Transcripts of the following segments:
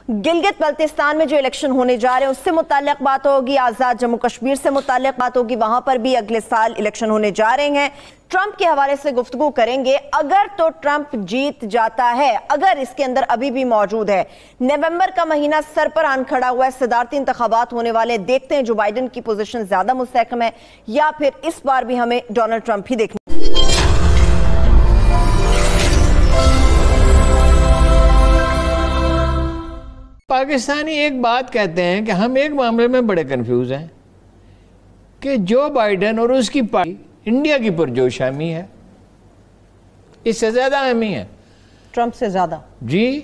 گلگت بلتستان میں جو الیکشن ہونے جا رہے ہیں اس سے متعلق بات ہوگی، آزاد جموں کشمیر سے متعلق بات ہوگی، وہاں پر بھی اگلے سال الیکشن ہونے جا رہے ہیں۔ ٹرمپ کے حوالے سے گفتگو کریں گے۔ اگر تو ٹرمپ جیت جاتا ہے، اگر اس کے اندر ابھی بھی موجود ہے، نومبر کا مہینہ سر پر آن کھڑا ہوا ہے، صدارتی انتخابات ہونے والے، دیکھتے ہیں جو بائیڈن کی پوزیشن زیادہ مستحکم ہے یا پھر اس بار بھی ہمیں ڈونلڈ ٹرمپ ہی دیکھنا۔ پاکستانی ایک بات کہتے ہیں کہ ہم ایک معاملے میں بڑے کنفیوز ہیں کہ جو بائیڈن اور اس کی پارٹی انڈیا کی پرجوش اہمی ہے، اس سے زیادہ اہمی ہے، ٹرمپ سے زیادہ۔ جی،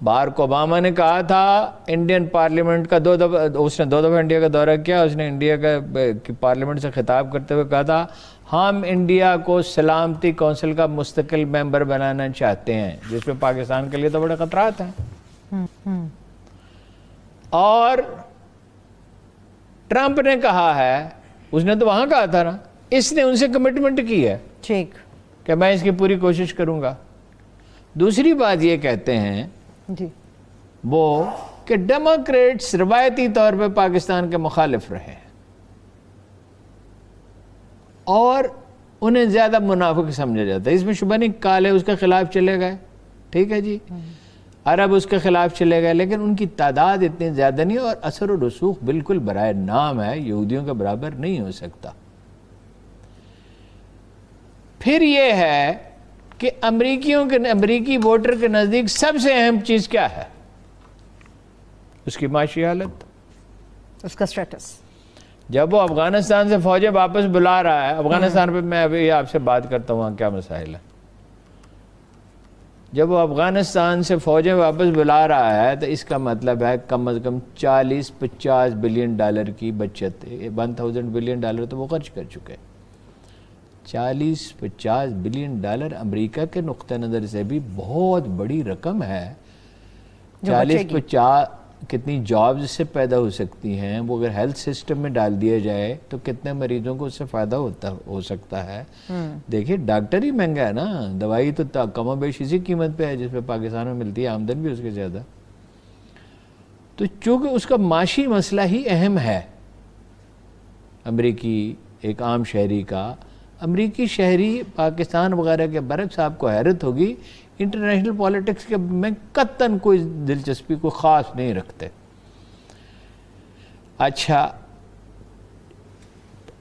باراک اوباما نے کہا تھا انڈین پارلیمنٹ کا اس نے دو دفعہ انڈیا کا دورہ کیا، اس نے انڈیا کی پارلیمنٹ سے خطاب کرتے ہوئے کہا تھا ہم انڈیا کو سلامتی کونسل کا مستقل ممبر بنانا چاہتے ہیں، جس میں پاکستان کے لیے تو بڑے خطرات ہیں۔ اور ٹرمپ نے کہا ہے، اس نے تو وہاں کہا تھا نا، اس نے ان سے کمٹمنٹ کی ہے ٹھیک کہ میں اس کی پوری کوشش کروں گا۔ دوسری بات یہ کہتے ہیں جی وہ کہ ڈیموکریٹس روایتی طور پہ پاکستان کے مخالف رہے ہیں اور انہیں زیادہ منافق سمجھا جاتا ہے، اس میں شبہ نہیں، کالے اس کے خلاف چلے گئے، ٹھیک ہے جی، عرب اس کے خلاف چلے گئے، لیکن ان کی تعداد اتنی زیادہ نہیں اور اثر و رسوخ بالکل برائے نام ہے، یہودیوں کے برابر نہیں ہو سکتا۔ پھر یہ ہے کہ امریکی ووٹر کے نزدیک سب سے اہم چیز کیا ہے؟ اس کی معاشی حالت، اس کا سٹیٹس۔ جب وہ افغانستان سے فوجیں واپس بلا رہا ہے، افغانستان پہ میں ابھی آپ سے بات کرتا ہوں کیا مسائل ہے، جب وہ افغانستان سے فوجیں واپس بلا رہا ہے تو اس کا مطلب ہے کم از کم 40-50 بلین ڈالر کی بچت، 1000 بلین ڈالر تو وہ خرچ کر چکے۔ 40-50 بلین ڈالر امریکہ کے نقطہ نظر سے بھی بہت بڑی رقم ہے۔ 40-50 کتنی جابز سے پیدا ہو سکتی ہیں، وہ اگر ہیلتھ سسٹم میں ڈال دیا جائے تو کتنے مریضوں کو اس سے فائدہ ہو سکتا ہے۔ دیکھیں ڈاکٹر ہی مہنگا ہے نا، دوائی تو کم و بیش اسی قیمت پہ ہے جس پہ پاکستان میں ملتی ہے، آمدن بھی اس کے زیادہ۔ تو چونکہ اس کا معاشی مسئلہ ہی اہم ہے امریکی ایک عام شہری کا، امریکی شہری پاکستان وغیرہ کے برعکس آپ کو حیرت ہوگی انٹرنیشنل پولیٹکس کے میں قطعاً کوئی دلچسپی کو خاص نہیں رکھتے۔ اچھا،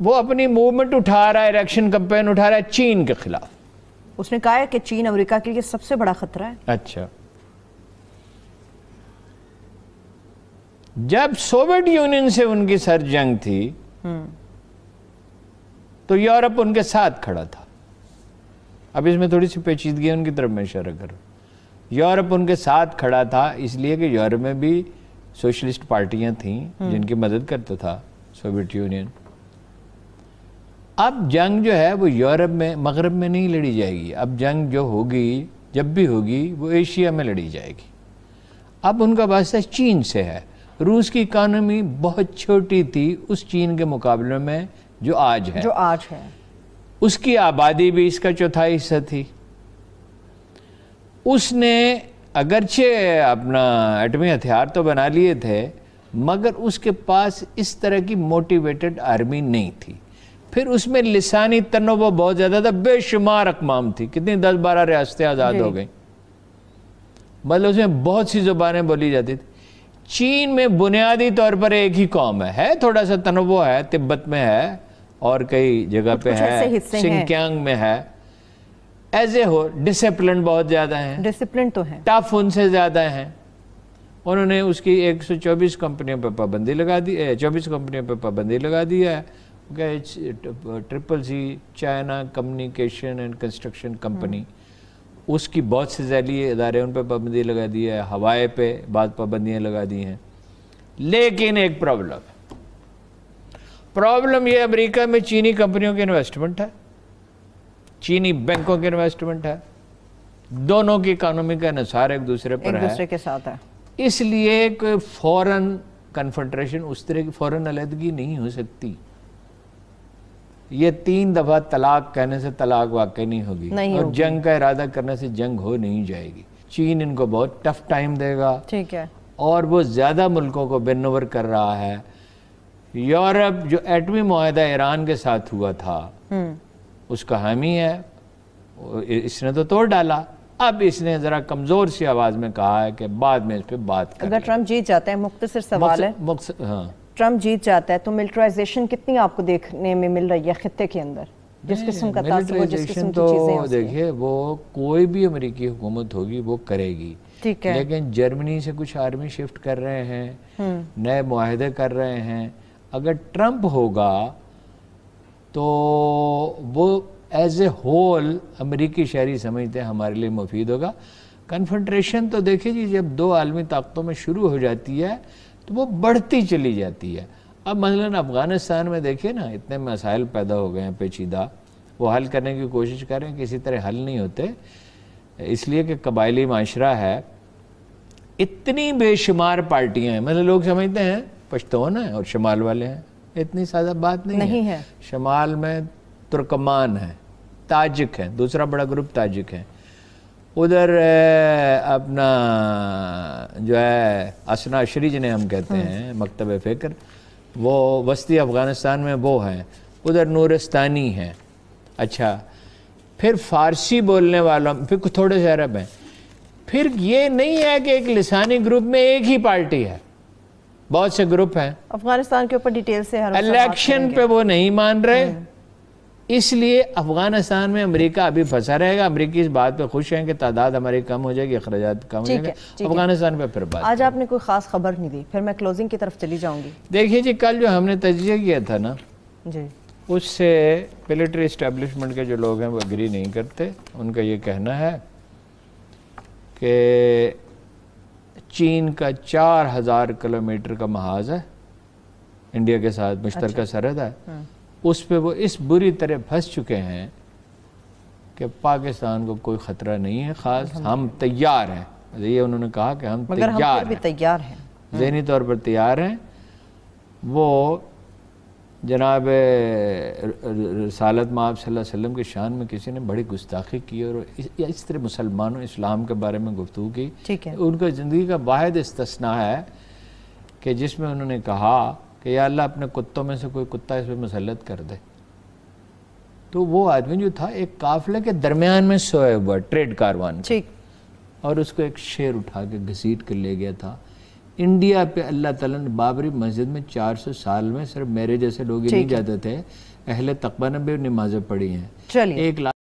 وہ اپنی موومنٹ اٹھا رہا ہے، الیکشن کمپین اٹھا رہا ہے چین کے خلاف۔ اس نے کہا ہے کہ چین امریکہ کے لیے سب سے بڑا خطرہ ہے۔ اچھا، جب سوویت یونین سے ان کی سر جنگ تھی تو یورپ ان کے ساتھ کھڑا تھا۔ اب اس میں تھوڑی سی پیچیدگی ان کی طرف میں اشارہ کروں۔ یورپ ان کے ساتھ کھڑا تھا اس لیے کہ یورپ میں بھی سوشلسٹ پارٹیاں تھیں جن کی مدد کرتا تھا سوویت یونین۔ اب جنگ جو ہے وہ یورپ میں، مغرب میں نہیں لڑی جائے گی، اب جنگ جو ہوگی جب بھی ہوگی وہ ایشیا میں لڑی جائے گی۔ اب ان کا واسطہ چین سے ہے۔ روس کی اکانومی بہت چھوٹی تھی اس چین کے مقابلے میں جو آج ہے، اس کی آبادی بھی اس کا 1/4 حصہ تھی۔ اس نے اگرچہ اپنا ایٹمی ہتھیار تو بنا لیے تھے مگر اس کے پاس اس طرح کی موٹیویٹڈ آرمی نہیں تھی۔ پھر اس میں لسانی تنوع بہت زیادہ تھا، بے شمار اقوام تھی، کتنی 10-12 ریاستیں آزاد ہو گئیں، مطلب اس میں بہت سی زبانیں بولی جاتی تھی۔ چین میں بنیادی طور پر ایک ہی قوم ہے، تھوڑا سا تنوع ہے، تبت میں ہے اور کئی جگہ پہ ہے، سنکیانگ میں ہے۔ ایسے ہو ڈسپلن بہت زیادہ ہیں، ڈسپلن تو ہے، ٹف ان سے زیادہ ہیں۔ انہوں نے اس کی 124 کمپنیوں پہ پابندی لگا دی، 24 کمپنیوں پہ پابندی لگا دی ہے کہ CCC China communication and construction company, اس کی بہت سے ذیلی ادارے ان پہ پابندی لگا دی ہے، ہوائے پہ بعض پابندیاں لگا دی ہیں۔ لیکن ایک پرابلم یہ امریکہ میں چینی کمپنیوں کی انویسٹمنٹ ہے، چینی بینکوں کی انویسٹمنٹ ہے، دونوں کی اکانومی کا انحصار ایک دوسرے پر ہے، ایک دوسرے کے ساتھ ہے، اس لیے کوئی فوراً کنفنٹریشن، اس طرح کی فوراً علیحدگی نہیں ہو سکتی۔ یہ 3 دفعہ طلاق کہنے سے طلاق واقع نہیں ہوگی، اور جنگ کا ارادہ کرنے سے جنگ ہو نہیں جائے گی۔ چین ان کو بہت ٹف ٹائم دے گا، ٹھیک ہے، اور وہ زیادہ ملکوں کو بین اوور کر رہا ہے۔ یورپ جو ایٹمی معاہدہ ایران کے ساتھ ہوا تھا اس کا حامی ہے، اس نے تو توڑ ڈالا، اب اس نے ذرا کمزور سی آواز میں کہا ہے کہ بعد میں اس پہ بات کریں۔ اگر ٹرمپ جیت جاتا ہے، مختصر سوال ہے، ہاں ٹرمپ جیت جاتا ہے تو ملٹرائزیشن کتنی آپ کو دیکھنے میں مل رہی ہے خطے کے اندر؟ جس قسم کا تعصب ہو، جس قسم کی چیزیں ہیں، دیکھیے وہ کوئی بھی امریکی حکومت ہوگی وہ کرے گی، ٹھیک ہے، لیکن جرمنی سے کچھ آرمی شفٹ کر رہے ہیں، نئے معاہدے کر رہے ہیں۔ اگر ٹرمپ ہوگا تو وہ ایز اے ہول امریکی شہری سمجھتے ہیں ہمارے لیے مفید ہوگا۔ کنفنٹریشن تو دیکھیں جی جب دو عالمی طاقتوں میں شروع ہو جاتی ہے تو وہ بڑھتی چلی جاتی ہے۔ اب مثلاً افغانستان میں دیکھیں نا، اتنے مسائل پیدا ہو گئے ہیں پیچیدہ، وہ حل کرنے کی کوشش کریں، کسی طرح حل نہیں ہوتے، اس لیے کہ قبائلی معاشرہ ہے، اتنی بے شمار پارٹیاں ہیں، مطلب لوگ سمجھتے ہیں پشتون ہیں اور شمال والے ہیں، اتنی سادہ بات نہیں ہے۔ شمال میں ترکمان ہیں، تاجک ہیں، دوسرا بڑا گروپ تاجک ہیں، ادھر اپنا جو ہے اسنا اشری جنہیں ہم کہتے ہیں مکتب فکر، وہ وسطی افغانستان میں وہ ہیں، ادھر نورستانی ہیں، اچھا پھر فارسی بولنے والوں، پھر تھوڑے سے عرب ہیں، پھر یہ نہیں ہے کہ ایک لسانی گروپ میں ایک ہی پارٹی ہے، بہت سے گروپ ہیں۔ افغانستان کے اوپر ڈیٹیل سے الیکشن پہ وہ نہیں مان رہے، اس لیے افغانستان میں امریکہ ابھی پھنسا رہے گا۔ امریکی اس بات پہ خوش ہیں کہ تعداد ہماری کم ہو جائے گی، اخراجات کم ہو جائیں گے، افغانستان پہ پھر بات۔ آج آپ نے کوئی خاص خبر نہیں دی، پھر میں کلوزنگ کی طرف چلی جاؤں گی۔ دیکھیے جی کل جو ہم نے تجزیہ کیا تھا نا، جی اس سے ملٹری اسٹیبلشمنٹ کے جو لوگ ہیں وہ اگری نہیں کرتے۔ ان کا یہ کہنا ہے کہ چین کا 4000 کلومیٹر کا محاذ ہے انڈیا کے ساتھ، مشترکہ سرحد ہے، اس پہ وہ اس بری طرح پھنس چکے ہیں کہ پاکستان کو کوئی خطرہ نہیں ہے خاص، ہم تیار ہیں، یہ انہوں نے کہا کہ ہم تیار ہیں، ذہنی طور پر تیار ہیں۔ وہ جناب رسالت مآب صلی اللہ علیہ وسلم کی شان میں کسی نے بڑی گستاخی کی اور اس طرح مسلمانوں اسلام کے بارے میں گفتگو کی۔ ان کا زندگی کا واحد استثناء ہے کہ جس میں انہوں نے کہا کہ یا اللہ اپنے کتوں میں سے کوئی کتا اس پہ مسلط کر دے۔ تو وہ آدمی جو تھا ایک قافلے کے درمیان میں سوئے ہوا ٹریڈ کاروان کا، اور اس کو ایک شیر اٹھا کے گھسیٹ کر لے گیا تھا۔ انڈیا پہ اللہ تعالیٰ نے بابری مسجد میں 400 سال میں صرف میرے جیسے لوگ ہی نہیں جاتے تھے، اہل تقویٰ نے بھی نمازیں پڑھی ہیں۔ 1 لاکھ